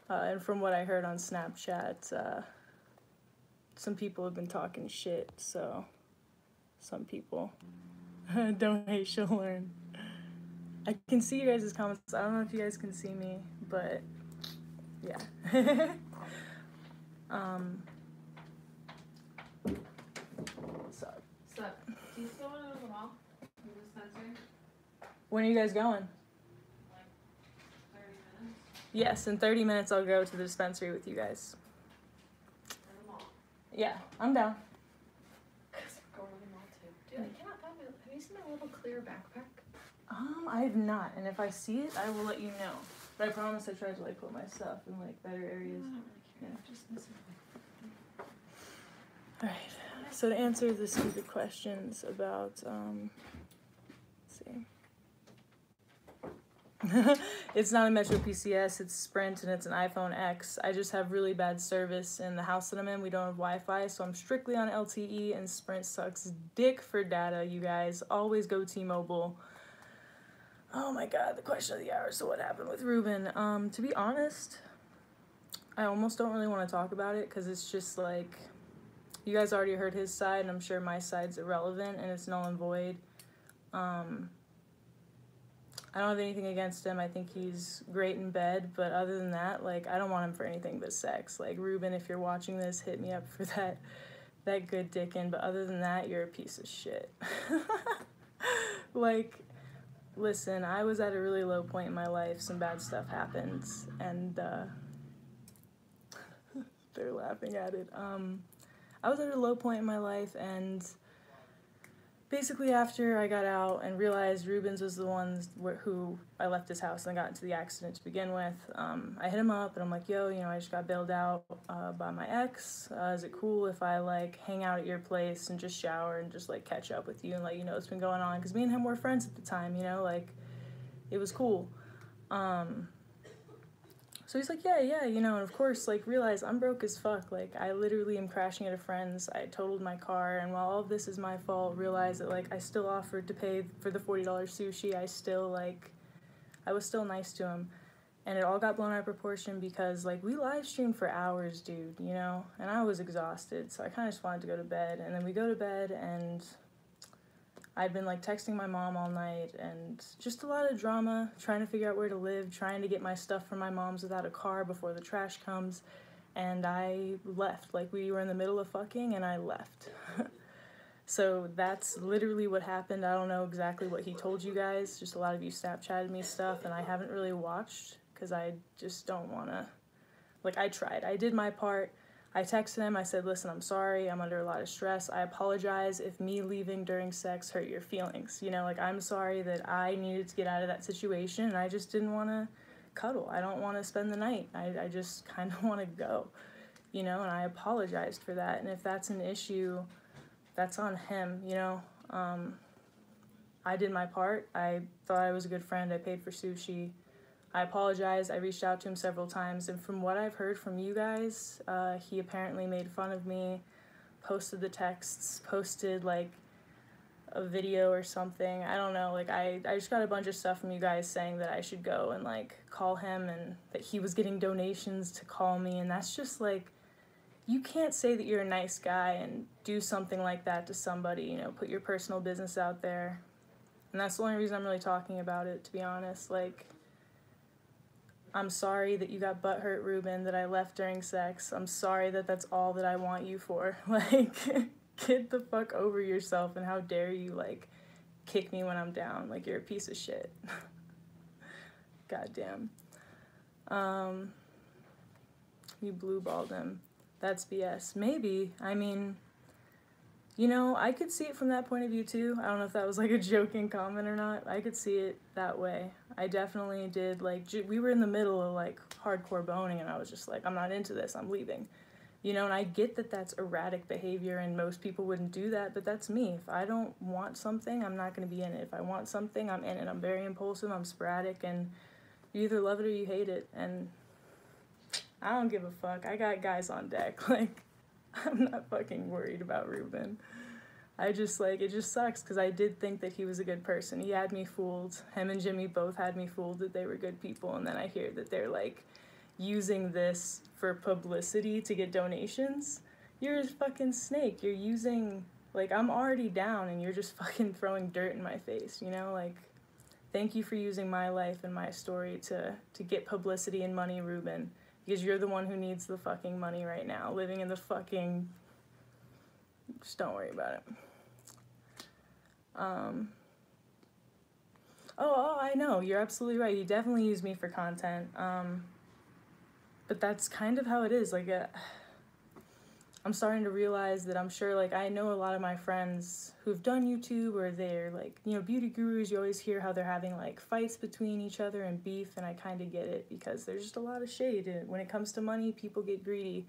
And from what I heard on Snapchat, some people have been talking shit, so some people don't hate, she'll learn. I can see you guys' comments. I don't know if you guys can see me, but yeah. Sup. Sup. Do you still want to go to the mall? The dispensary? When are you guys going? Like 30 minutes? Yes, in 30 minutes I'll go to the dispensary with you guys. Or the mall? Yeah, I'm down. Because we're going to the mall too. Dude, I cannot find my... Have you seen my little clear backpack? I have not, and if I see it, I will let you know. But I promise I tried to like put my stuff in like better areas. I don't really care. I'm just missing Alright, so to answer the stupid questions about, let's see. It's not a Metro PCS, it's Sprint, and it's an iPhone X. I just have really bad service in the house that I'm in. We don't have Wi-Fi, so I'm strictly on LTE, and Sprint sucks dick for data, you guys. Always go T-Mobile. Oh my god, the question of the hour, so what happened with Ruben? To be honest, I almost don't really want to talk about it, because it's just like, you guys already heard his side, and I'm sure my side's irrelevant, and it's null and void. I don't have anything against him. I think he's great in bed, but other than that, like, I don't want him for anything but sex. Like, Ruben, if you're watching this, hit me up for that good dickin', but other than that, you're a piece of shit. Like, listen, I was at a really low point in my life. Some bad stuff happened, and they're laughing at it. I was at a low point in my life, and basically after I got out and realized Ruben's was the ones who I left his house and got into the accident to begin with, I hit him up and I'm like, yo, you know, I just got bailed out by my ex. Is it cool if I like hang out at your place and just shower and just like catch up with you and let you know what's been going on? Because me and him were friends at the time, you know, like it was cool. So he's like, yeah, you know, and of course, like, realize I'm broke as fuck. Like, I literally am crashing at a friend's. I totaled my car, and while all of this is my fault, realize that, like, I still offered to pay for the $40 sushi. I was still nice to him. And it all got blown out of proportion because, like, we live streamed for hours, dude, you know? And I was exhausted, so I kind of just wanted to go to bed. And then we go to bed, and I'd been like texting my mom all night and just a lot of drama, trying to figure out where to live, trying to get my stuff from my mom's without a car before the trash comes, and I left. Like, we were in the middle of fucking and I left. So that's literally what happened. I don't know exactly what he told you guys, just a lot of you Snapchatted me stuff, and I haven't really watched because I just don't want to, like, I tried. I did my part. I texted him, I said, listen, I'm sorry, I'm under a lot of stress. I apologize if me leaving during sex hurt your feelings. You know, like, I'm sorry that I needed to get out of that situation and I just didn't want to cuddle. I don't want to spend the night. I just kind of want to go, you know, and I apologized for that. And if that's an issue, that's on him, you know. I did my part. I thought I was a good friend. I paid for sushi. I apologized. I reached out to him several times, and from what I've heard from you guys, he apparently made fun of me, posted the texts, posted, like, a video or something. I don't know. Like, I just got a bunch of stuff from you guys saying that I should go and, like, call him, and that he was getting donations to call me, and that's just, like, you can't say that you're a nice guy and do something like that to somebody, you know, put your personal business out there. And that's the only reason I'm really talking about it, to be honest. Like, I'm sorry that you got butthurt, Ruben, that I left during sex. I'm sorry that that's all that I want you for. Like, get the fuck over yourself, and how dare you, like, kick me when I'm down. Like, you're a piece of shit. Goddamn. You blue-balled him. That's BS. Maybe. I mean, you know, I could see it from that point of view, too. I don't know if that was, like, a joking comment or not. I could see it that way. I definitely did, like, we were in the middle of, like, hardcore boning, and I was just like, I'm not into this, I'm leaving. You know, and I get that that's erratic behavior, and most people wouldn't do that, but that's me. If I don't want something, I'm not going to be in it. If I want something, I'm in it. I'm very impulsive, I'm sporadic, and you either love it or you hate it, and I don't give a fuck. I got guys on deck. Like, I'm not fucking worried about Ruben. I just, like, it just sucks because I did think that he was a good person. He had me fooled. Him and Jimmy both had me fooled that they were good people, and then I hear that they're, like, using this for publicity to get donations, you're a fucking snake. You're using, like, I'm already down and you're just fucking throwing dirt in my face, you know? Like, thank you for using my life and my story to get publicity and money, Ruben, because you're the one who needs the fucking money right now, living in the fucking... Just don't worry about it. Oh, I know, you're absolutely right. You definitely use me for content. But that's kind of how it is. Like, I'm starting to realize that I'm sure, like, I know a lot of my friends who've done YouTube, or they're, like, you know, beauty gurus. You always hear how they're having, like, fights between each other and beef, and I kind of get it, because there's just a lot of shade. And when it comes to money, people get greedy,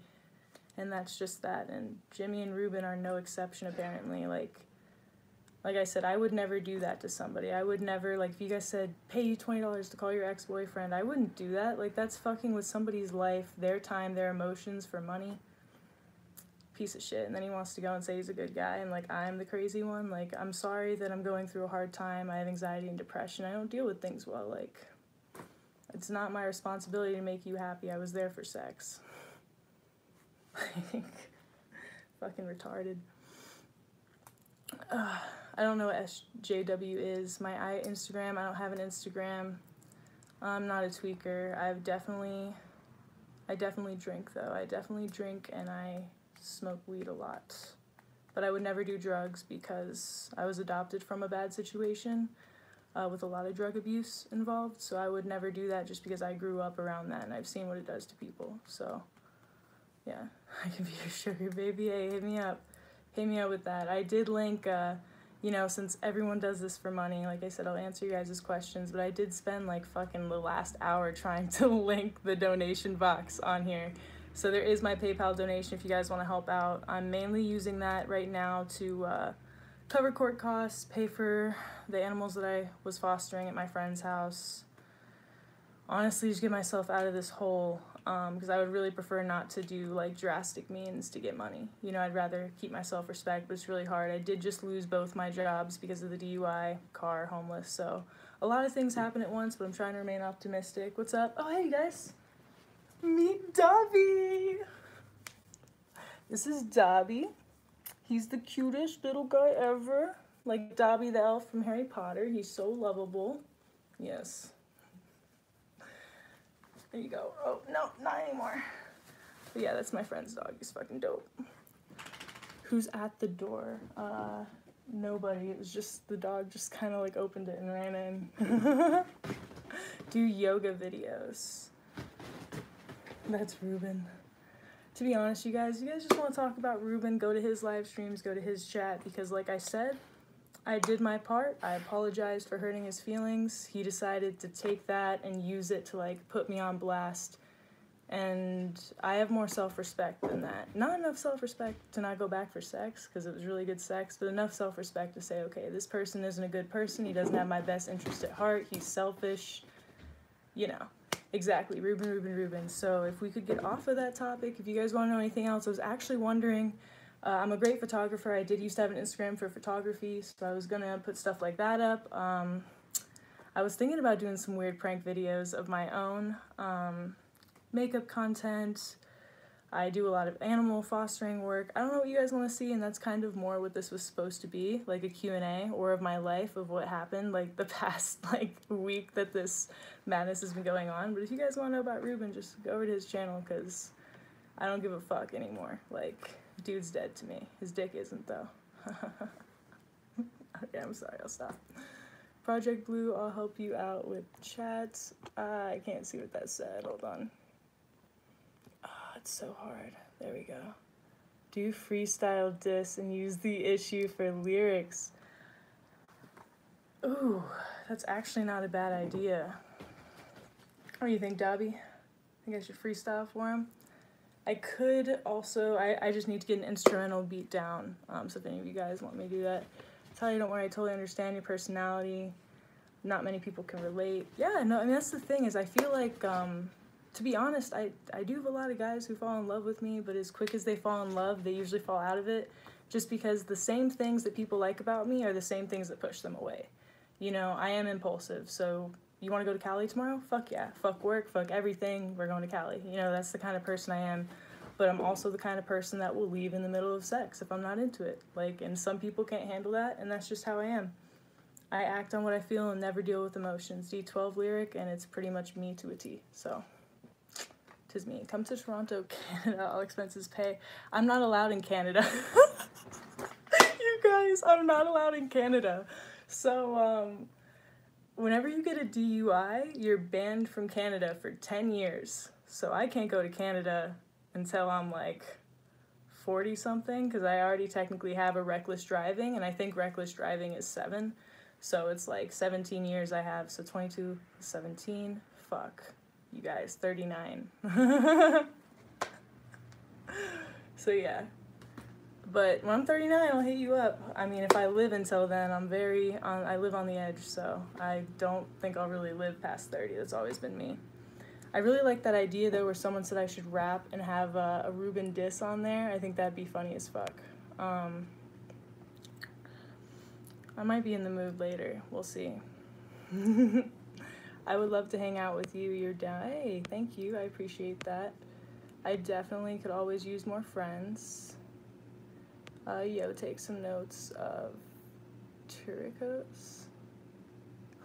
and that's just that. And Jimmy and Ruben are no exception, apparently. Like I said, I would never do that to somebody. I would never, like, if you guys said, pay you $20 to call your ex-boyfriend, I wouldn't do that. Like, that's fucking with somebody's life, their time, their emotions for money. Piece of shit. And then he wants to go and say he's a good guy, and, like, I'm the crazy one. Like, I'm sorry that I'm going through a hard time. I have anxiety and depression. I don't deal with things well. Like, it's not my responsibility to make you happy. I was there for sex. Fucking retarded. I don't know what SJW is. My Instagram, I don't have an Instagram. I'm not a tweaker. I definitely drink, though. I definitely drink, and I smoke weed a lot. But I would never do drugs because I was adopted from a bad situation with a lot of drug abuse involved. So I would never do that just because I grew up around that, and I've seen what it does to people. So, yeah, I can be your sugar baby. Hey, hit me up. Hit me up with that. I did link... you know, since everyone does this for money, like I said, I'll answer you guys' questions, but I did spend, like, fucking the last hour trying to link the donation box on here. So there is my PayPal donation if you guys want to help out. I'm mainly using that right now to cover court costs, pay for the animals that I was fostering at my friend's house. Honestly, just get myself out of this hole, because I would really prefer not to do, like, drastic means to get money. You know, I'd rather keep my self-respect, but it's really hard. I did just lose both my jobs because of the DUI, car, homeless, so a lot of things happen at once, but I'm trying to remain optimistic. What's up? Oh, hey, guys. Meet Dobby. This is Dobby. He's the cutest little guy ever. Like Dobby the elf from Harry Potter. He's so lovable. Yes. There you go. Oh, no, not anymore. But yeah, that's my friend's dog. He's fucking dope. Who's at the door? Nobody. It was just, the dog just kind of, like, opened it and ran in. Do yoga videos. That's Ruben. To be honest, you guys just want to talk about Ruben, go to his live streams, go to his chat, because, like I said, I did my part. I apologized for hurting his feelings. He decided to take that and use it to, like, put me on blast. And I have more self-respect than that. Not enough self-respect to not go back for sex, because it was really good sex, but enough self-respect to say, okay, this person isn't a good person. He doesn't have my best interest at heart. He's selfish. You know. Exactly. Ruben. So if we could get off of that topic, if you guys want to know anything else, I was actually wondering... I'm a great photographer. I did used to have an Instagram for photography, so I was gonna put stuff like that up. I was thinking about doing some weird prank videos of my own, makeup content. I do a lot of animal fostering work. I don't know what you guys want to see, and that's kind of more what this was supposed to be, like a Q&A, or of my life, of what happened, like the past, like, week that this madness has been going on. But if you guys want to know about Ruben, just go over to his channel, because I don't give a fuck anymore. Like... Dude's dead to me. His dick isn't, though. Okay, I'm sorry. I'll stop. Project Blue, I'll help you out with chats. I can't see what that said. Hold on. It's so hard. There we go. Do freestyle diss and use the issue for lyrics. Ooh, that's actually not a bad idea. What do you think, Dobby? Think I should freestyle for him? I could also, I just need to get an instrumental beat down, so if any of you guys want me to do that, tell you, don't worry, I totally understand your personality. Not many people can relate. Yeah, no, I mean, that's the thing, is I feel like, to be honest, I do have a lot of guys who fall in love with me, but as quick as they fall in love, they usually fall out of it, just because the same things that people like about me are the same things that push them away. You know, I am impulsive, so you want to go to Cali tomorrow? Fuck yeah. Fuck work, fuck everything. We're going to Cali. You know, that's the kind of person I am. But I'm also the kind of person that will leave in the middle of sex if I'm not into it. Like, and some people can't handle that, and that's just how I am. I act on what I feel and never deal with emotions. D12 lyric, and it's pretty much me to a T. So, 'tis me. Come to Toronto, Canada, all expenses pay. I'm not allowed in Canada. You guys, I'm not allowed in Canada. So, whenever you get a DUI, you're banned from Canada for 10 years. So I can't go to Canada until I'm like 40 something, because I already technically have a reckless driving, and I think reckless driving is 7. So it's like 17 years I have. So 22, 17, fuck. You guys, 39. So yeah. But when I'm 39, I'll hit you up. I mean, if I live until then, I live on the edge, so I don't think I'll really live past 30. That's always been me. I really like that idea, though, where someone said I should rap and have a Ruben diss on there. I think that'd be funny as fuck. I might be in the mood later. We'll see. I would love to hang out with you. You're down. Hey, thank you. I appreciate that. I definitely could always use more friends. Yo, take some notes of Turicos.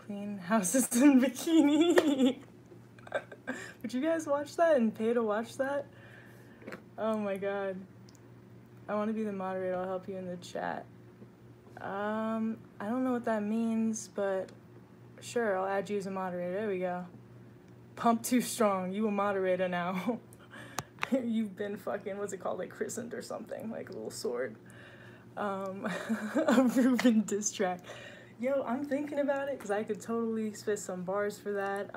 Clean houses in bikini. Would you guys watch that and pay to watch that? Oh my god. I want to be the moderator. I'll help you in the chat. I don't know what that means, but sure, I'll add you as a moderator. There we go. Pump too strong. You a moderator now. You've been fucking, what's it called, like christened or something, like a little sword. A Ruben diss track. Yo, I'm thinking about it because I could totally spit some bars for that.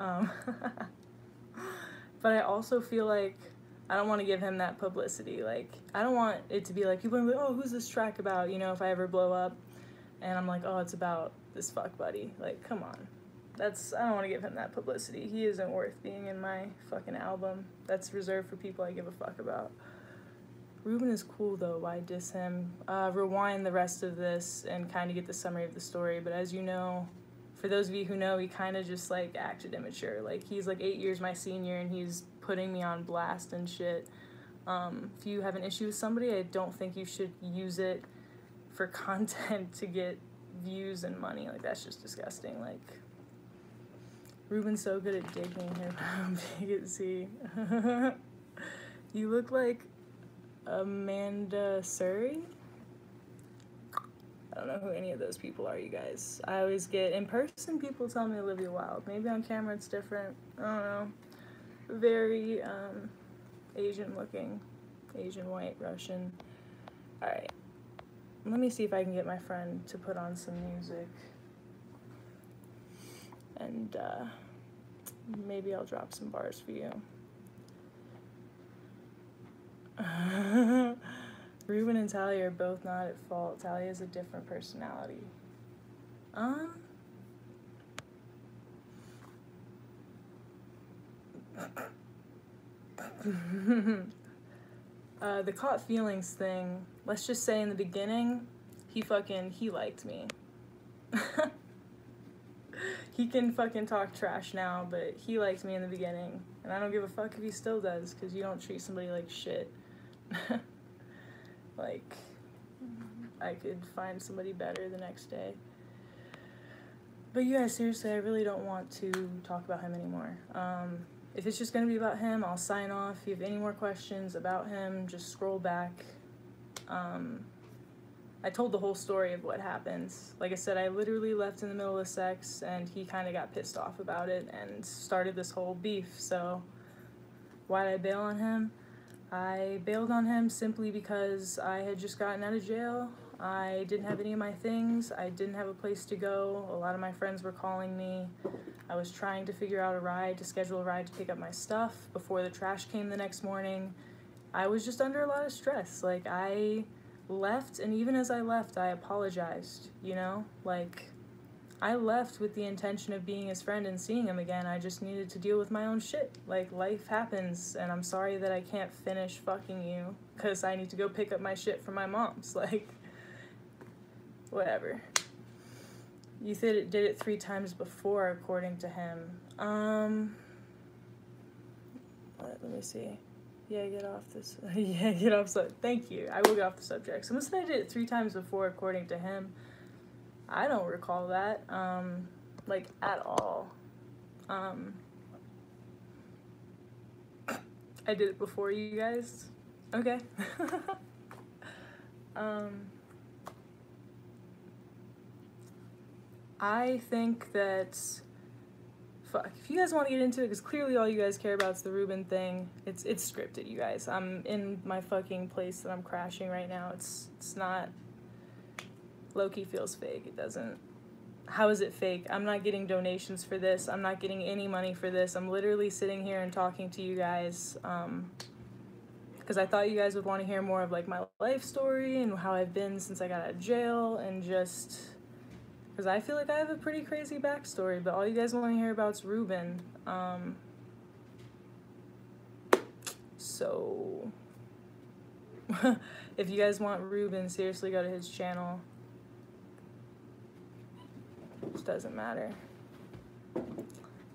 But I also feel like I don't want to give him that publicity. Like, I don't want it to be like, people are like, oh, who's this track about? You know, if I ever blow up and I'm like, oh, it's about this fuck buddy. Like, come on. I don't want to give him that publicity. He isn't worth being in my fucking album. That's reserved for people I give a fuck about. Ruben is cool, though. Why diss him? Rewind the rest of this and kind of get the summary of the story. But as you know, for those of you who know, he kind of just, like, acted immature. Like, he's, like, 8 years my senior, and he's putting me on blast and shit. If you have an issue with somebody, I don't think you should use it for content to get views and money. Like, that's just disgusting. Like, Ruben's so good at digging him. Big at Z. You look like Amanda Surrey? I don't know who any of those people are, you guys. I always get, in person, people tell me Olivia Wilde. Maybe on camera it's different. I don't know. Very, Asian looking. Asian, white, Russian. Alright. Let me see if I can get my friend to put on some music. And, maybe I'll drop some bars for you. Ruben and Talia are both not at fault. Talia has a different personality. The caught feelings thing, let's just say in the beginning, he liked me. He can fucking talk trash now, but he liked me in the beginning. And I don't give a fuck if he still does, because you don't treat somebody like shit. Like, I could find somebody better the next day. But yeah, seriously, I really don't want to talk about him anymore. If it's just gonna be about him, I'll sign off. If you have any more questions about him, just scroll back. I told the whole story of what happened. Like I said, I literally left in the middle of sex, and he kind of got pissed off about it and started this whole beef. So why did I bail on him? I bailed on him simply because I had just gotten out of jail. I didn't have any of my things. I didn't have a place to go. A lot of my friends were calling me. I was trying to figure out to schedule a ride to pick up my stuff before the trash came the next morning. I was just under a lot of stress. Like, I left, and even as I left, I apologized, you know? Like, I left with the intention of being his friend and seeing him again. I just needed to deal with my own shit. Like, life happens, and I'm sorry that I can't finish fucking you because I need to go pick up my shit from my mom's. Like, whatever. You did it 3 times before, according to him. Let me see. Yeah, get off this. Yeah, get off. Thank you. I will get off the subject. Someone said I did it 3 times before, according to him. I don't recall that, like, at all. I did it before you guys. Okay. I think that, fuck, if you guys want to get into it, because clearly all you guys care about is the Ruben thing, it's scripted, you guys. I'm in my fucking place that I'm crashing right now. It's not, low-key feels fake. It doesn't. How is it fake? I'm not getting donations for this. I'm not getting any money for this. I'm literally sitting here and talking to you guys, because I thought you guys would want to hear more of, like, my life story and how I've been since I got out of jail, and just, because I feel like I have a pretty crazy backstory, but all you guys want to hear about is Ruben. So, if you guys want Ruben, seriously go to his channel. It doesn't matter.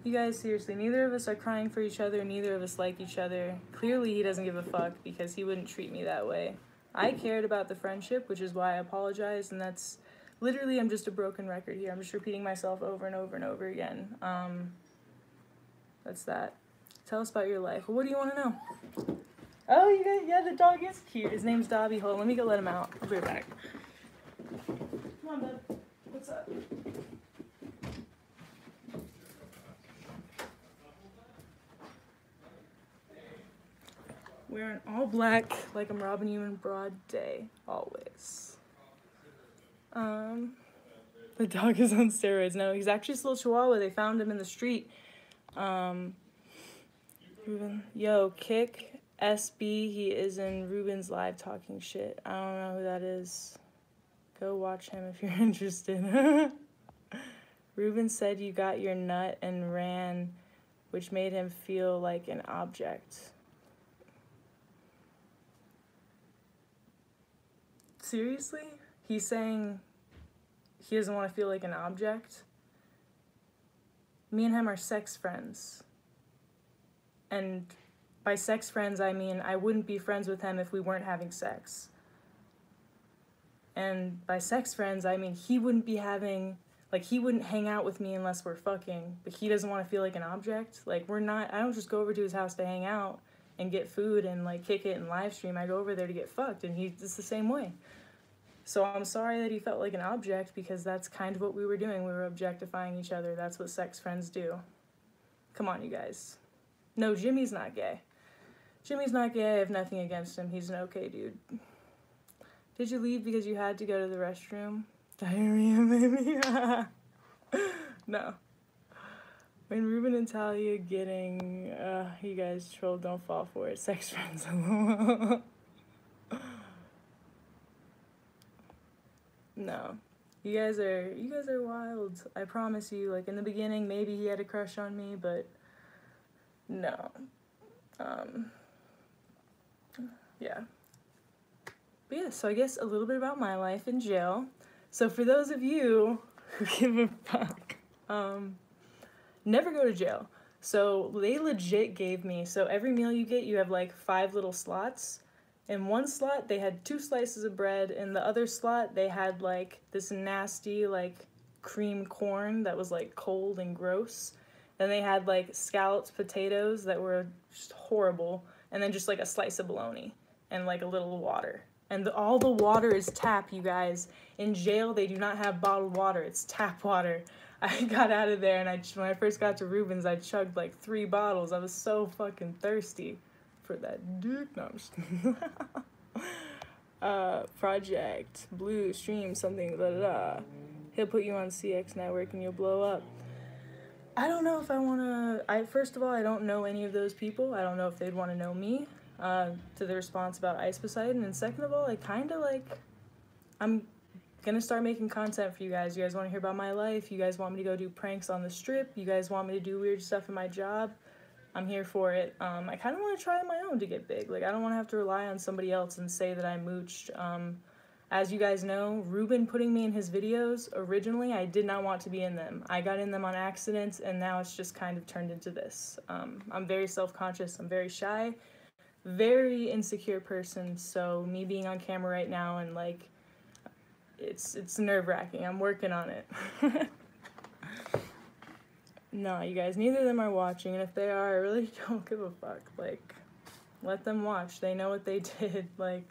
You guys, seriously, neither of us are crying for each other, neither of us like each other. Clearly he doesn't give a fuck, because he wouldn't treat me that way. I cared about the friendship, which is why I apologized, and that's literally, I'm just a broken record here. I'm just repeating myself over and over and over again. That's that. Tell us about your life. What do you want to know? Oh, you guys, yeah, the dog is cute. His name's Dobby. Hold on, let me go let him out. I'll be right back. Come on, bud. What's up? Wearing all black, like I'm robbing you in broad day, always. The dog is on steroids. No, he's actually a little chihuahua. They found him in the street. Ruben, yo, kick SB. He is in Ruben's live talking shit. I don't know who that is. Go watch him if you're interested. Ruben said you got your nut and ran, which made him feel like an object. Seriously? He's saying he doesn't want to feel like an object? Me and him are sex friends. And by sex friends, I mean I wouldn't be friends with him if we weren't having sex. And by sex friends, I mean he wouldn't be having, like, he wouldn't hang out with me unless we're fucking, but he doesn't want to feel like an object. Like, we're not, I don't just go over to his house to hang out and get food and, like, kick it and live stream. I go over there to get fucked, and it's the same way. So I'm sorry that he felt like an object, because that's kind of what we were doing. We were objectifying each other. That's what sex friends do. Come on, you guys. No, Jimmy's not gay. Jimmy's not gay. I have nothing against him. He's an okay dude. Did you leave because you had to go to the restroom? Diarrhea, maybe? No. When Ruben and Talia getting, you guys troll, don't fall for it. Sex friends. No. You guys are wild. I promise you. Like, in the beginning, maybe he had a crush on me, but no. Yeah. But yeah, so I guess a little bit about my life in jail. So for those of you who give a fuck, never go to jail. So they legit gave me, so every meal you get, you have like 5 little slots. In one slot, they had 2 slices of bread. In the other slot, they had like this nasty like cream corn that was like cold and gross. Then they had like scalloped potatoes that were just horrible. And then just like a slice of bologna and like a little water. And all the water is tap, you guys. In jail, they do not have bottled water. It's tap water. I got out of there, and when I first got to Ruben's, I chugged like 3 bottles. I was so fucking thirsty for that dick. No, I'm just project, blue, stream, something, da da da. He'll put you on CX network and you'll blow up. I don't know if I want to... First of all, I don't know any of those people. I don't know if they'd want to know me. To the response about Ice Poseidon. And second of all, I kind of like... I'm gonna start making content for you guys. You guys want to hear about my life? You guys want me to go do pranks on the strip? You guys want me to do weird stuff in my job? I'm here for it. I kind of want to try on my own to get big. Like, I don't want to have to rely on somebody else and say that I mooched. as you guys know, Ruben putting me in his videos, originally I did not want to be in them. I got in them on accident, and now it's just kind of turned into this. I'm very self-conscious, I'm very shy, very insecure person, so me being on camera right now and like, it's nerve-wracking. I'm working on it. No, you guys, neither of them are watching, and if they are, I really don't give a fuck. Like, let them watch. They know what they did. Like,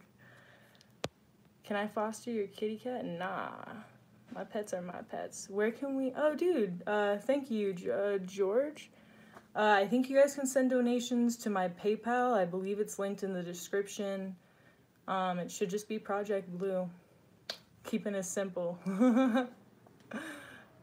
can I foster your kitty cat? Nah. My pets are my pets. Where can we... Oh, dude, thank you, George. I think you guys can send donations to my PayPal. I believe it's linked in the description. It should just be Project Blue. Keeping it simple.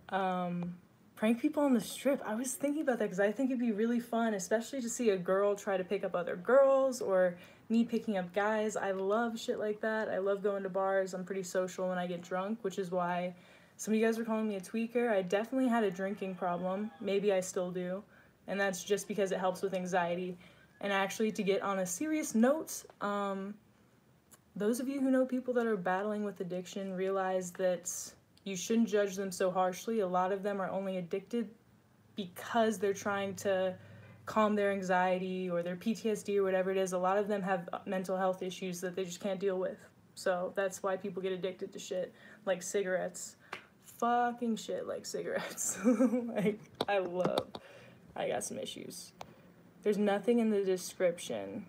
Prank people on the strip. I was thinking about that because I think it'd be really fun, especially to see a girl try to pick up other girls or me picking up guys. I love shit like that. I love going to bars. I'm pretty social when I get drunk, which is why some of you guys were calling me a tweaker. I definitely had a drinking problem. Maybe I still do. And that's just because it helps with anxiety. And actually, to get on a serious note, those of you who know people that are battling with addiction realize that you shouldn't judge them so harshly. A lot of them are only addicted because they're trying to calm their anxiety or their PTSD or whatever it is. A lot of them have mental health issues that they just can't deal with. So that's why people get addicted to shit like cigarettes. Fucking shit like cigarettes. Like, I got some issues. There's nothing in the description.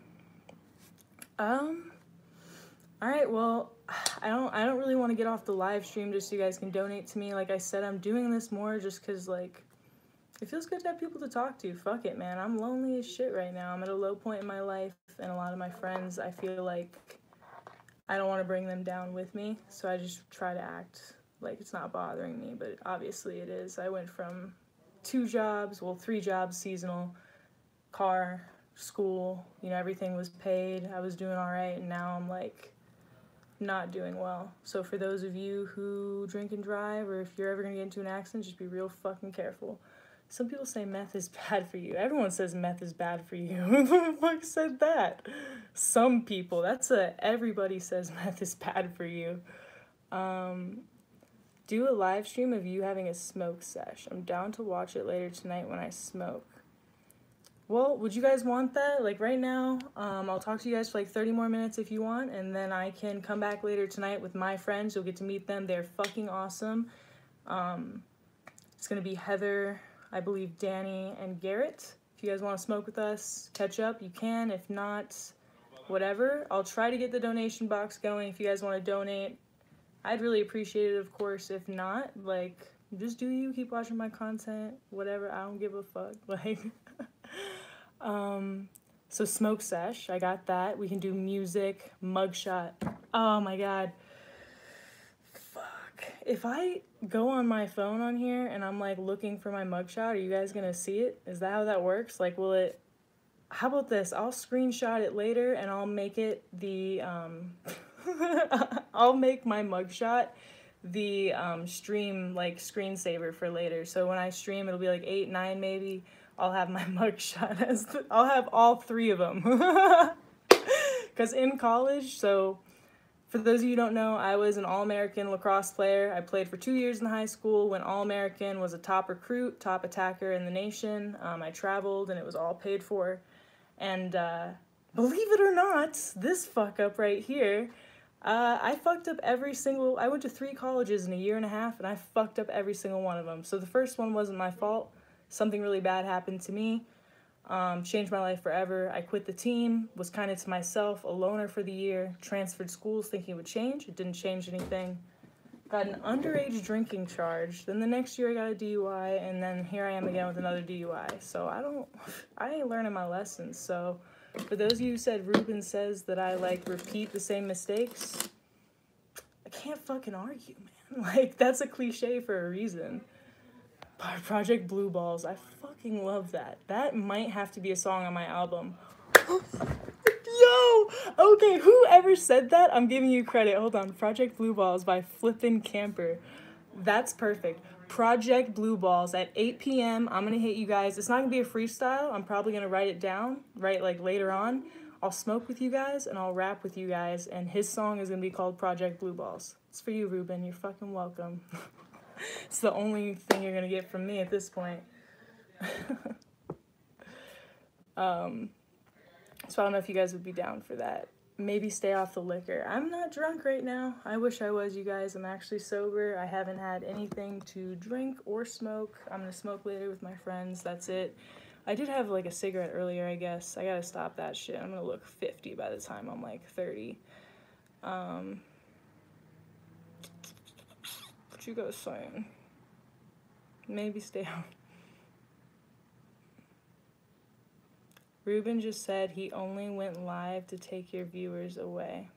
Alright, well, I don't really want to get off the live stream just so you guys can donate to me. Like I said, I'm doing this more just because, like, it feels good to have people to talk to. Fuck it, man. I'm lonely as shit right now. I'm at a low point in my life, and a lot of my friends, I feel like I don't want to bring them down with me, so I just try to act like it's not bothering me, but obviously it is. I went from 3 jobs, seasonal, car, school, you know, everything was paid. I was doing all right, and now I'm, like, not doing well. So for those of you who drink and drive, or if you're ever gonna get into an accident, just be real fucking careful. Some people say meth is bad for you. Everyone says meth is bad for you. Who the fuck said that? Some people. Everybody says meth is bad for you. Do a live stream of you having a smoke sesh. I'm down to watch it later tonight when I smoke. Well, would you guys want that? Like right now, I'll talk to you guys for like 30 more minutes if you want, and then I can come back later tonight with my friends. You'll get to meet them. They're fucking awesome. It's gonna be Heather, I believe Danny, and Garrett. If you guys want to smoke with us, catch up, you can. If not, whatever. I'll try to get the donation box going if you guys want to donate. I'd really appreciate it, of course. If not, like, just do you. Keep watching my content. Whatever. I don't give a fuck. Like... So smoke sesh, I got that. We can do music, mugshot. Oh my god. Fuck. If I go on my phone on here and I'm like looking for my mugshot, are you guys gonna see it? Is that how that works? Like, will it... How about this? I'll screenshot it later and I'll make it the, I'll make my mugshot the, stream, like, screensaver for later. So when I stream, it'll be like 8, 9 maybe. I'll have my mugshot as I'll have all 3 of them. Because in college, so for those of you who don't know, I was an All-American lacrosse player. I played for 2 years in high school, went All-American, was a top recruit, top attacker in the nation. I traveled and it was all paid for. And believe it or not, this fuck up right here, I fucked up I went to 3 colleges in a year and a half, and I fucked up every single one of them. So the first one wasn't my fault. Something really bad happened to me, changed my life forever. I quit the team, was kind of to myself, a loner for the year, transferred schools thinking it would change. It didn't change anything. Got an underage drinking charge. Then the next year I got a DUI, and then here I am again with another DUI. So I ain't learning my lessons. So for those of you who said Ruben says that I, like, repeat the same mistakes, I can't fucking argue, man. Like, that's a cliche for a reason. Project Blue Balls. I fucking love that. That might have to be a song on my album. Yo! Okay, whoever said that, I'm giving you credit. Hold on. Project Blue Balls by Flippin' Camper. That's perfect. Project Blue Balls at 8 p.m. I'm gonna hit you guys. It's not gonna be a freestyle. I'm probably gonna write it down, right, like later on. I'll smoke with you guys and I'll rap with you guys, and his song is gonna be called Project Blue Balls. It's for you, Ruben. You're fucking welcome. It's the only thing you're gonna get from me at this point. So I don't know if you guys would be down for that. Maybe stay off the liquor. I'm not drunk right now. I wish I was, you guys. I'm actually sober. I haven't had anything to drink or smoke. I'm gonna smoke later with my friends. That's it. I did have like a cigarette earlier, I guess. I gotta stop that shit. I'm gonna look 50 by the time I'm like 30. What you guys saying? Maybe stay out. Ruben just said he only went live to take your viewers away.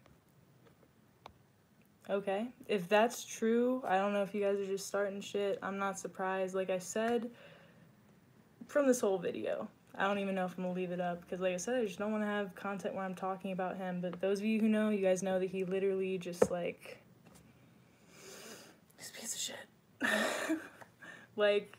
Okay, if that's true, I don't know if you guys are just starting shit. I'm not surprised. Like I said, from this whole video, I don't even know if I'm gonna leave it up, because like I said, I just don't want to have content where I'm talking about him. But those of you who know, you guys know that he literally just like, he's a piece of shit. Like,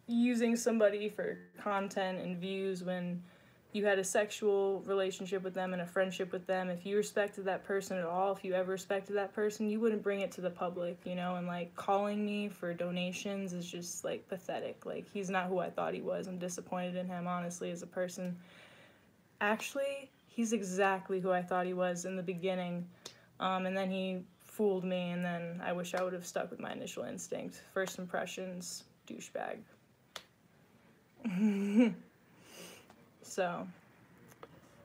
using somebody for content and views when you had a sexual relationship with them and a friendship with them. If you respected that person at all, if you ever respected that person, you wouldn't bring it to the public, you know? And like, calling me for donations is just like pathetic. Like, he's not who I thought he was. I'm disappointed in him, honestly, as a person. Actually, he's exactly who I thought he was in the beginning. And then he fooled me, and then I wish I would have stuck with my initial instinct. First impressions, douchebag. So,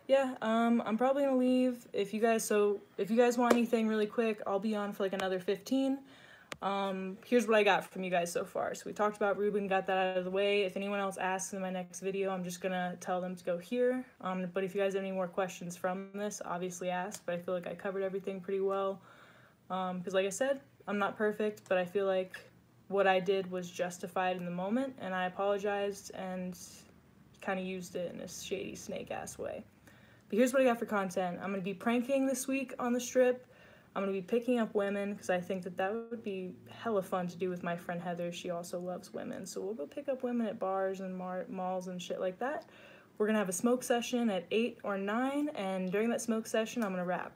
yeah, I'm probably gonna leave. If you guys want anything really quick, I'll be on for like another 15. Here's what I got from you guys so far. So we talked about Ruben, got that out of the way. If anyone else asks in my next video, I'm just gonna tell them to go here. But if you guys have any more questions from this, obviously ask, but I feel like I covered everything pretty well. Because like I said, I'm not perfect, but I feel like what I did was justified in the moment, and I apologized and kind of used it in a shady snake-ass way. But here's what I got for content. I'm going to be pranking this week on the strip. I'm going to be picking up women, because I think that that would be hella fun to do with my friend Heather. She also loves women, so we'll go pick up women at bars and malls and shit like that. We're going to have a smoke session at 8 or 9, and during that smoke session, I'm going to rap.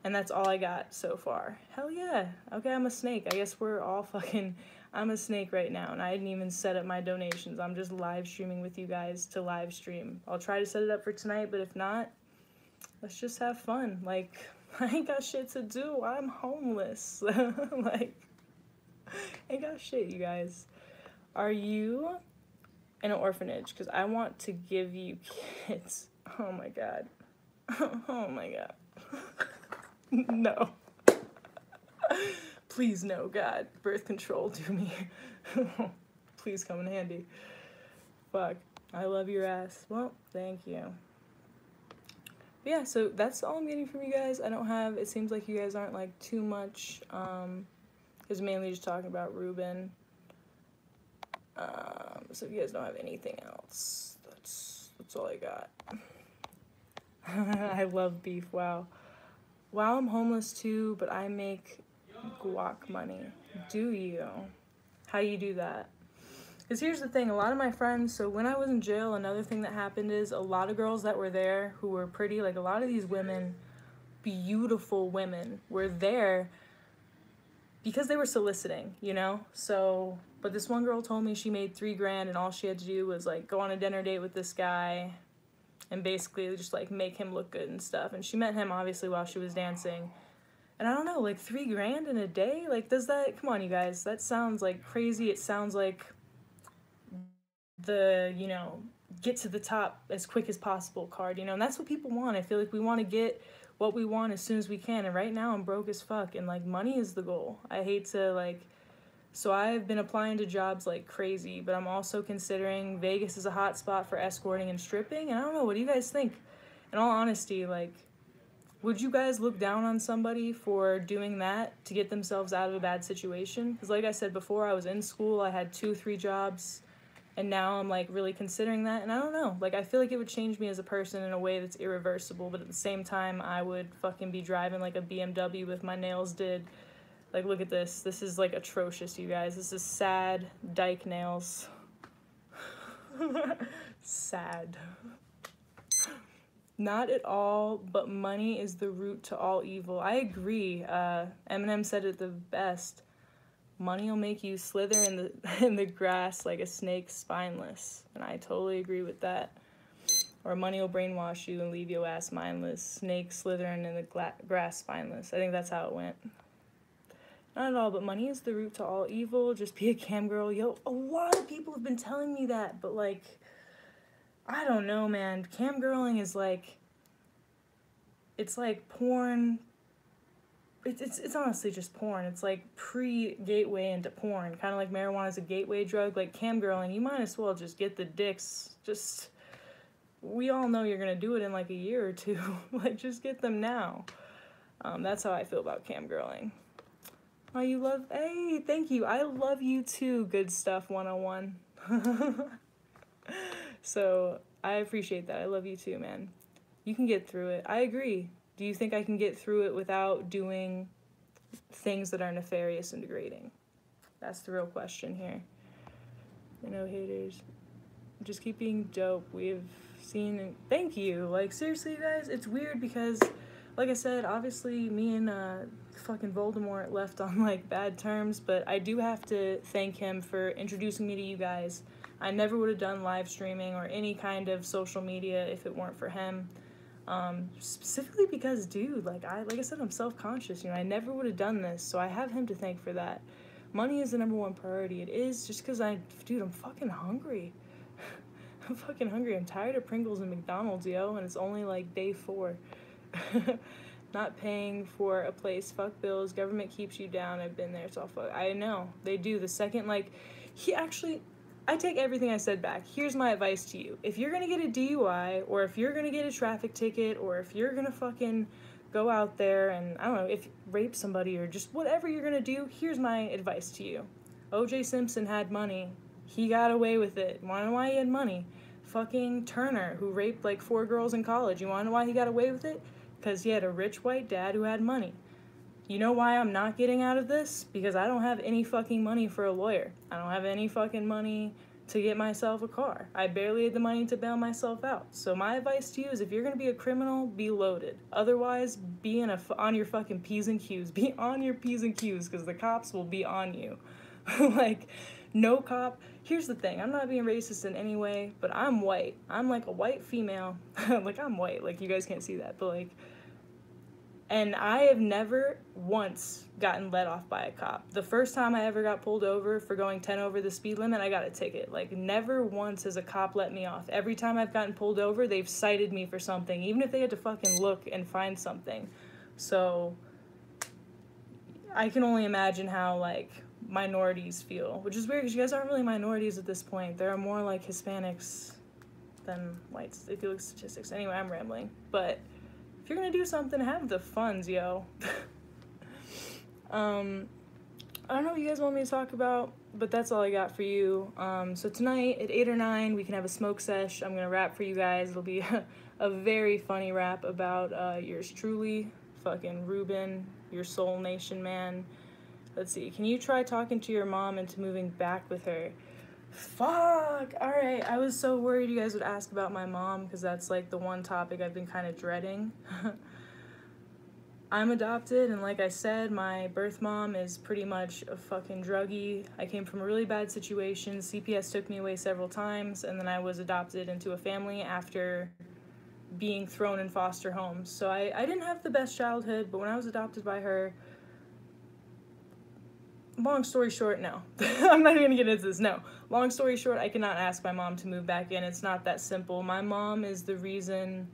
And that's all I got so far. Hell yeah. Okay, I'm a snake. I guess we're all fucking... I'm a snake right now, and I didn't even set up my donations. I'm just live streaming with you guys to live stream. I'll try to set it up for tonight, but if not, let's just have fun. Like, I ain't got shit to do. I'm homeless. Like, I ain't got shit, you guys. Are you in an orphanage? Because I want to give you kids. Oh my god. Oh my god. No. Please no, God. Birth control, do me. Please come in handy. Fuck. I love your ass. Well, thank you. But yeah, so that's all I'm getting from you guys. I don't have, it seems like you guys aren't like too much, it's mainly just talking about Ruben. So if you guys don't have anything else, that's all I got. I love beef, wow. Wow, I'm homeless too, but I make guac money. Do you? How you do that? Because here's the thing, a lot of my friends, so when I was in jail, another thing that happened is a lot of girls that were there who were pretty, like a lot of these women, beautiful women, were there because they were soliciting, you know? So, but this one girl told me she made $3 grand and all she had to do was like go on a dinner date with this guy and basically just like make him look good and stuff. And she met him obviously while she was dancing. And I don't know, like $3 grand in a day? Like, does that, come on you guys, that sounds like crazy. It sounds like the, you know, get to the top as quick as possible card, you know, and that's what people want. I feel like we want to get what we want as soon as we can, and right now I'm broke as fuck, and like money is the goal. I hate to like, so I've been applying to jobs like crazy, but I'm also considering Vegas is a hot spot for escorting and stripping, and I don't know, what do you guys think? In all honesty, like, would you guys look down on somebody for doing that to get themselves out of a bad situation? Because like I said before, I was in school, I had 2-3 jobs, and now I'm like really considering that, and I don't know, like I feel like it would change me as a person in a way that's irreversible, but at the same time I would fucking be driving like a BMW with my nails did. Like, look at this. This is like atrocious, you guys. This is sad dyke nails. Sad. Not at all, but money is the root to all evil. I agree. Eminem said it the best. Money will make you slither in the in the grass like a snake spineless. And I totally agree with that. Or money will brainwash you and leave your ass mindless. Snake slithering in the grass spineless. I think that's how it went. Not at all, but money is the root to all evil. Just be a cam girl. Yo, a lot of people have been telling me that, but like, I don't know, man. Cam girling is like, it's like porn. It's honestly just porn. It's like pre-gateway into porn. Kind of like marijuana is a gateway drug. Like cam girling, you might as well just get the dicks. Just, we all know you're gonna do it in like a year or two. Like, just get them now. That's how I feel about cam girling. Oh, you love, hey, thank you. I love you too, Good Stuff 101. So, I appreciate that. I love you too, man. You can get through it. I agree. Do you think I can get through it without doing things that are nefarious and degrading? That's the real question here. No haters. Just keep being dope. We've seen, thank you. Like, seriously, you guys, it's weird because, like I said, obviously me and fucking Voldemort left on like bad terms, but I do have to thank him for introducing me to you guys. I never would have done live streaming or any kind of social media if it weren't for him. Specifically because, dude, like I said, I'm self-conscious, you know, I never would have done this, so I have him to thank for that. Money is the #1 priority. It is just because dude, I'm fucking hungry. I'm fucking hungry. I'm tired of Pringles and McDonald's, yo, and it's only like day 4. Not paying for a place, fuck bills, government keeps you down, I've been there, so fuck. I know, they do. The second, like, I take everything I said back. Here's my advice to you. If you're gonna get a DUI, or if you're gonna get a traffic ticket, or if you're gonna fucking go out there and, I don't know, if rape somebody, or just whatever you're gonna do, here's my advice to you. O.J. Simpson had money. He got away with it. Wanna know why he had money? Fucking Turner, who raped like 4 girls in college. You wanna know why he got away with it? Because he had a rich white dad who had money. You know why I'm not getting out of this? Because I don't have any fucking money for a lawyer. I don't have any fucking money to get myself a car. I barely had the money to bail myself out. So my advice to you is if you're gonna be a criminal, be loaded. Otherwise, be on your fucking P's and Q's. Be on your P's and Q's, because the cops will be on you. Like, no cop. Here's the thing. I'm not being racist in any way, but I'm white. I'm like a white female. Like, I'm white. Like, you guys can't see that, but like, and I have never once gotten let off by a cop. The first time I ever got pulled over for going 10 over the speed limit, I got a ticket. Like, never once has a cop let me off. Every time I've gotten pulled over, they've cited me for something, even if they had to fucking look and find something. So, I can only imagine how, like, minorities feel, which is weird because you guys aren't really minorities at this point. There are more, like, Hispanics than whites, if you look at statistics. Anyway, I'm rambling, but if you're gonna do something, have the funds, yo. I don't know what you guys want me to talk about, but that's all I got for you. So tonight at 8 or 9, we can have a smoke sesh. I'm gonna rap for you guys. It'll be a very funny rap about yours truly, fucking Ruben, your soul nation man. Let's see, can you try talking to your mom into moving back with her? Fuck! Alright, I was so worried you guys would ask about my mom, because that's like the one topic I've been kind of dreading. I'm adopted, and like I said, my birth mom is pretty much a fucking druggie. I came from a really bad situation. CPS took me away several times, and then I was adopted into a family after being thrown in foster homes. So I didn't have the best childhood, but when I was adopted by her, long story short, no. I'm not even gonna get into this, no. Long story short, I cannot ask my mom to move back in. It's not that simple. My mom is the reason.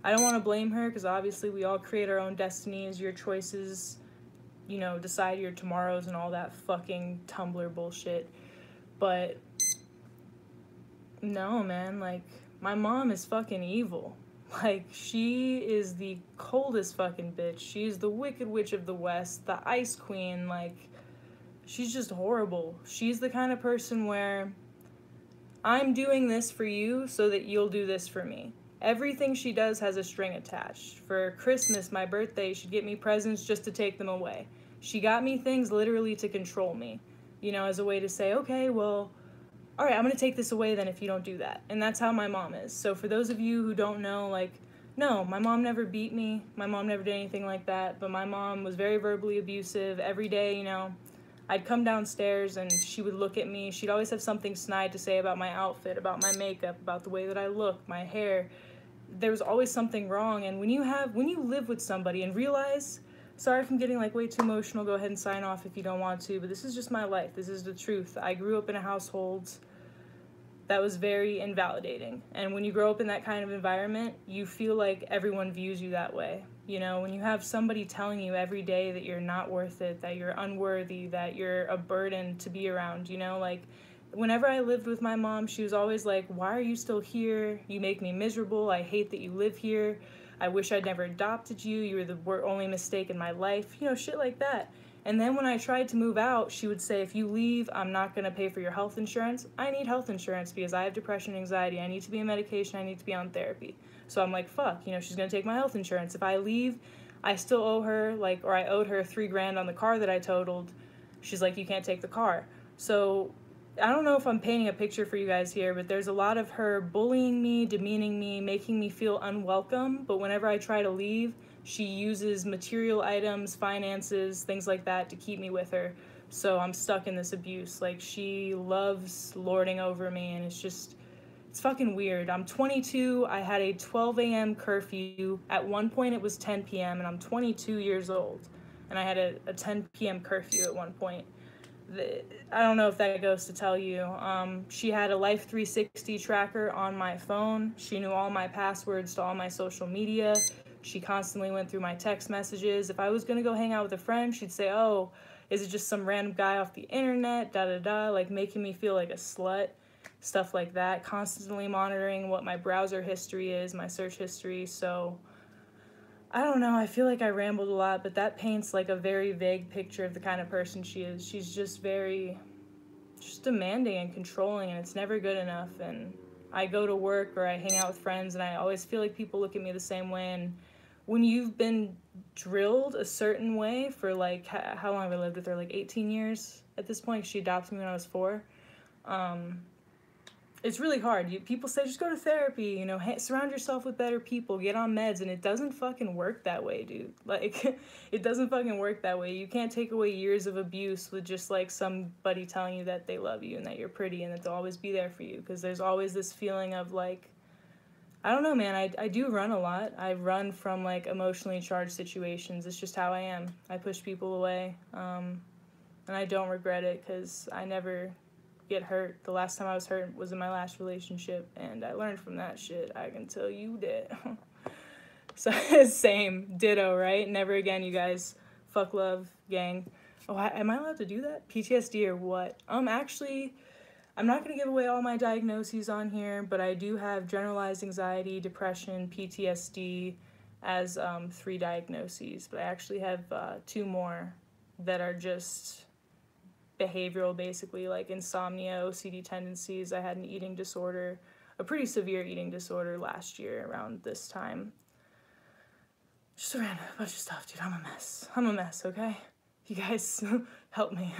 I don't want to blame her, because obviously we all create our own destinies. Your choices, you know, decide your tomorrows and all that fucking Tumblr bullshit. But no, man, like, my mom is fucking evil. Like, she is the coldest fucking bitch. She's the Wicked Witch of the West, the Ice Queen. Like, she's just horrible. She's the kind of person where I'm doing this for you so that you'll do this for me. Everything she does has a string attached. For Christmas, my birthday, she'd get me presents just to take them away. She got me things literally to control me, you know, as a way to say, okay, well, all right, I'm gonna take this away then if you don't do that. And that's how my mom is. So for those of you who don't know, like, No, my mom never beat me. My mom never did anything like that. But my mom was very verbally abusive. Every day, you know, I'd come downstairs and she would look at me. She'd always have something snide to say about my outfit, about my makeup, about the way that I look, my hair. There was always something wrong. And when you live with somebody and realize, sorry if I'm getting like way too emotional, go ahead and sign off if you don't want to, but this is just my life. This is the truth. I grew up in a household that was very invalidating. And when you grow up in that kind of environment, you feel like everyone views you that way. You know, when you have somebody telling you every day that you're not worth it, that you're unworthy, that you're a burden to be around, you know, like whenever I lived with my mom, she was always like, why are you still here? You make me miserable. I hate that you live here. I wish I'd never adopted you. You were the only mistake in my life. You know, shit like that. And then when I tried to move out, she would say, if you leave, I'm not going to pay for your health insurance. I need health insurance because I have depression and anxiety. I need to be on medication. I need to be on therapy. So I'm like, fuck, you know, she's going to take my health insurance. If I leave, I still owe her, like, or I owed her $3,000 on the car that I totaled. She's like, you can't take the car. So I don't know if I'm painting a picture for you guys here, but there's a lot of her bullying me, demeaning me, making me feel unwelcome. But whenever I try to leave, she uses material items, finances, things like that to keep me with her. So I'm stuck in this abuse. Like, she loves lording over me, and it's fucking weird. I'm 22. I had a 12 a.m. curfew. At one point, it was 10 p.m., and I'm 22 years old. And I had a 10 p.m. curfew at one point. I don't know if that goes to tell you. She had a Life 360 tracker on my phone. She knew all my passwords to all my social media. She constantly went through my text messages. If I was going to go hang out with a friend, she'd say, oh, is it just some random guy off the internet, da-da-da, like making me feel like a slut, stuff like that. Constantly monitoring what my browser history is, my search history. So I don't know, I feel like I rambled a lot, but that paints like a very vague picture of the kind of person she is. She's just demanding and controlling, and it's never good enough. And I go to work or I hang out with friends, and I always feel like people look at me the same way. And when you've been drilled a certain way for like, how long have I lived with her? Like 18 years at this point. She adopted me when I was 4. It's really hard. People say just go to therapy, you know, surround yourself with better people, get on meds, and it doesn't fucking work that way, dude. Like, it doesn't fucking work that way. You can't take away years of abuse with just like somebody telling you that they love you and that you're pretty and that they'll always be there for you, because there's always this feeling of like, I don't know, man, I do run a lot. I run from like emotionally charged situations. It's just how I am. I push people away, and I don't regret it because I never get hurt. The last time I was hurt was in my last relationship, and I learned from that shit. I can tell you that. So, same, ditto, right? Never again, you guys. Fuck love, gang. Oh, am I allowed to do that? PTSD or what? Actually, I'm not going to give away all my diagnoses on here, but I do have generalized anxiety, depression, PTSD as 3 diagnoses. But I actually have 2 more that are just behavioral, basically, like insomnia, OCD tendencies. I had an eating disorder, a pretty severe eating disorder last year around this time. Just a random bunch of stuff, dude. I'm a mess, okay? You guys, help me.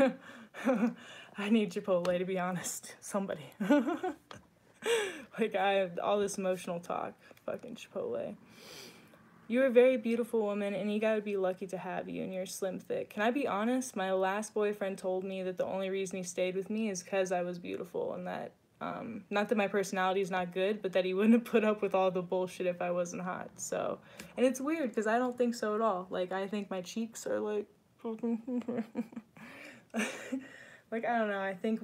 I need Chipotle, to be honest. Somebody. Like, I have all this emotional talk. Fucking Chipotle. You're a very beautiful woman, and any guy would be lucky to have you, and you're slim thick. Can I be honest? My last boyfriend told me that the only reason he stayed with me is because I was beautiful, and that, not that my personality is not good, but that he wouldn't have put up with all the bullshit if I wasn't hot. So, and it's weird, because I don't think so at all. Like, I think my cheeks are, like, like, I don't know, I think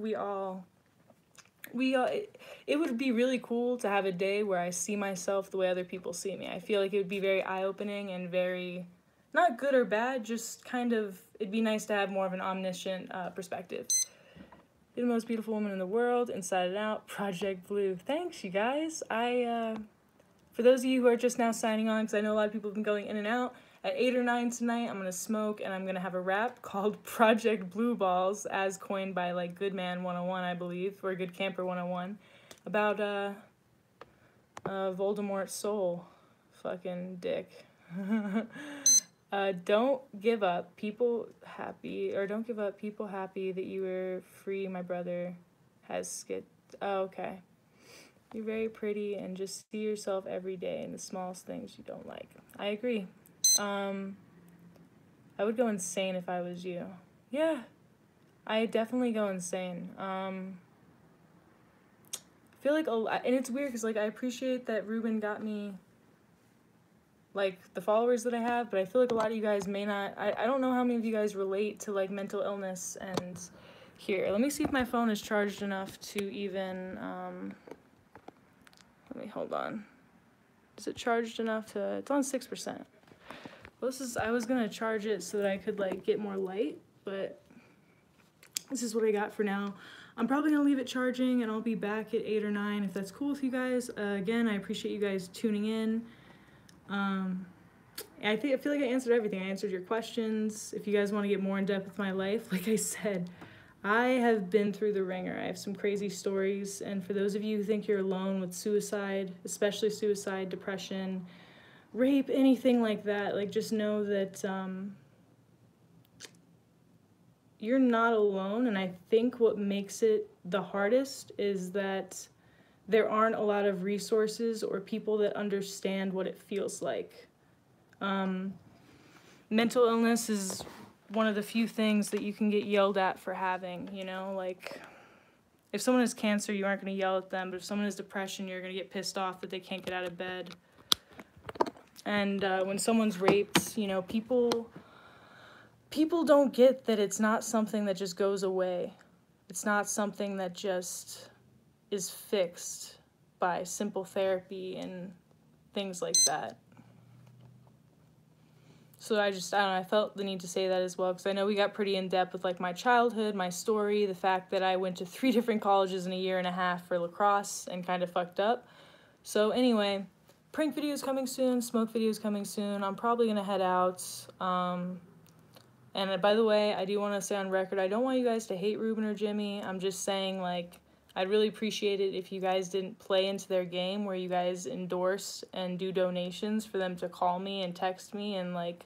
it would be really cool to have a day where I see myself the way other people see me. I feel like it would be very eye-opening and very, not good or bad, just kind of, it'd be nice to have more of an omniscient perspective. You're the most beautiful woman in the world, inside and out, Project Blue. Thanks, you guys. For those of you who are just now signing on, because I know a lot of people have been going in and out, at 8 or 9 tonight, I'm going to smoke, and I'm going to have a rap called Project Blue Balls, as coined by, like, Good Man 101, I believe, or Good Camper 101, about, Voldemort's soul. Fucking dick. Don't give up. People happy that you were free. My brother has skid. Oh, okay. You're very pretty, and just see yourself every day in the smallest things you don't like. I agree. I would go insane if I was you. Yeah, I definitely go insane. I feel like, and it's weird because, like, I appreciate that Ruben got me, like, the followers that I have, but I feel like a lot of you guys may not, I don't know how many of you guys relate to, like, mental illness. And here, let me see if my phone is charged enough to even, let me, hold on. Is it charged enough to, it's on 6%. Well, I was gonna charge it so that I could, like, get more light, but this is what I got for now. I'm probably gonna leave it charging, and I'll be back at 8 or 9 if that's cool with you guys. Again, I appreciate you guys tuning in. I feel like I answered everything. I answered your questions. If you guys want to get more in depth with my life, like I said, I have been through the ringer. I have some crazy stories, and for those of you who think you're alone with suicide, especially suicide, depression, rape, anything like that, like, just know that you're not alone. And I think what makes it the hardest is that there aren't a lot of resources or people that understand what it feels like. Mental illness is one of the few things that you can get yelled at for having, you know? Like, if someone has cancer, you aren't going to yell at them, but if someone has depression, you're going to get pissed off that they can't get out of bed. And when someone's raped, you know, people don't get that it's not something that just goes away. It's not something that just is fixed by simple therapy and things like that. So I don't know, I felt the need to say that as well, because I know we got pretty in-depth with, like, my childhood, my story, the fact that I went to 3 different colleges in a year and a half for lacrosse and kind of fucked up. So anyway, prank videos coming soon, smoke videos coming soon. I'm probably going to head out. And by the way, I do want to say on record, I don't want you guys to hate Ruben or Jimmy. I'm just saying, like, I'd really appreciate it if you guys didn't play into their game where you guys endorse and do donations for them to call me and text me and, like,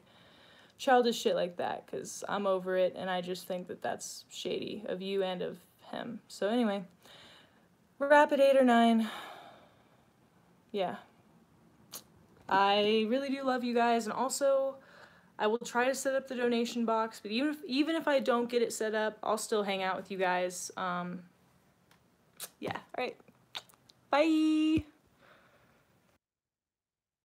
childish shit like that, because I'm over it, and I just think that that's shady of you and of him. So anyway, wrap at 8 or 9. Yeah. I really do love you guys, and also I will try to set up the donation box, but even if I don't get it set up, I'll still hang out with you guys. Yeah, all right. Bye.